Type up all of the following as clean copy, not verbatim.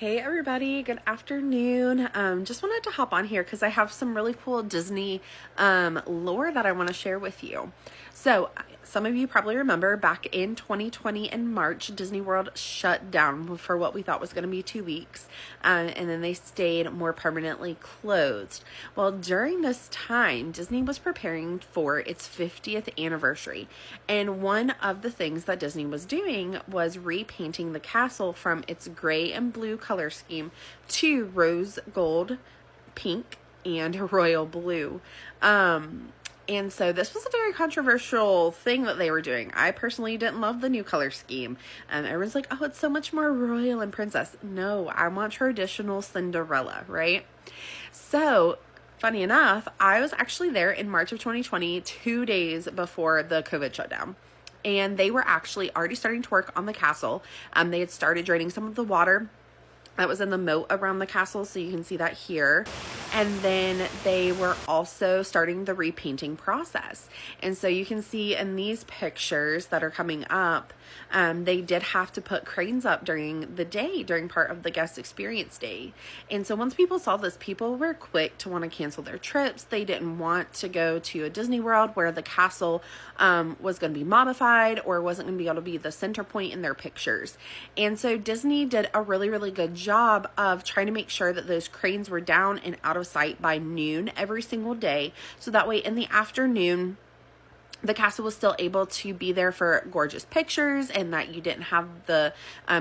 Hey everybody, good afternoon. Just wanted to hop on here because I have some really cool Disney lore that I want to share with you. So some of you probably remember back in 2020 in March, Disney World shut down for what we thought was going to be 2 weeks, and then they stayed more permanently closed. Well, during this time, Disney was preparing for its 50th anniversary, and one of the things that Disney was doing was repainting the castle from its gray and blue color scheme to rose gold, pink, and royal blue. And so this was a very controversial thing that they were doing. I personally didn't love the new color scheme. Everyone's like, oh, it's so much more royal and princess. No, I want traditional Cinderella, right? So funny enough, I was actually there in March of 2020, 2 days before the COVID shutdown. And they were actually already starting to work on the castle. They had started draining some of the water that was in the moat around the castle, so you can see that here. And then they were also starting the repainting process. And so you can see in these pictures that are coming up, they did have to put cranes up during the day, during part of the guest experience day. And so once people saw this, people were quick to want to cancel their trips. They didn't want to go to a Disney World where the castle was going to be modified or wasn't going to be able to be the center point in their pictures. And so Disney did a really, really good job of trying to make sure that those cranes were down and out of sight by noon every single day. So that way in the afternoon, the castle was still able to be there for gorgeous pictures, and that you didn't have the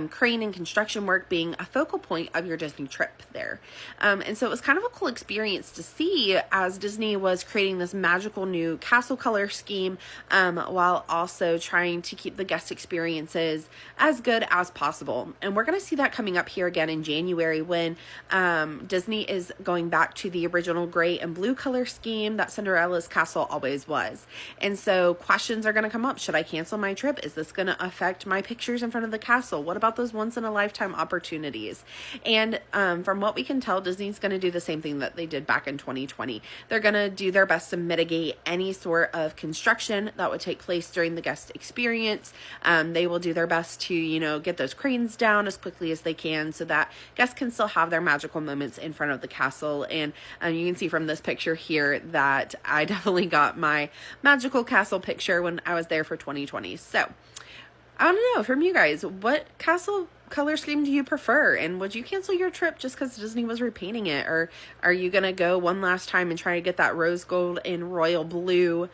crane and construction work being a focal point of your Disney trip there. And so it was kind of a cool experience to see as Disney was creating this magical new castle color scheme, while also trying to keep the guest experiences as good as possible. And we're going to see that coming up here again in January when Disney is going back to the original gray and blue color scheme that Cinderella's castle always was. And so questions are going to come up. Should I cancel my trip? Is this going to affect my pictures in front of the castle? What about those once in a lifetime opportunities? And from what we can tell, Disney's going to do the same thing that they did back in 2020. They're going to do their best to mitigate any sort of construction that would take place during the guest experience. They will do their best to, get those cranes down as quickly as they can so that guests can still have their magical moments in front of the castle. And you can see from this picture here that I definitely got my magical castle picture when I was there for 2020. So I want to know from you guys, what castle color scheme do you prefer? And would you cancel your trip just because Disney was repainting it? Or are you going to go one last time and try to get that rose gold and royal blue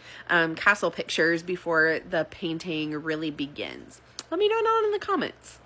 castle pictures before the painting really begins? Let me know down in the comments.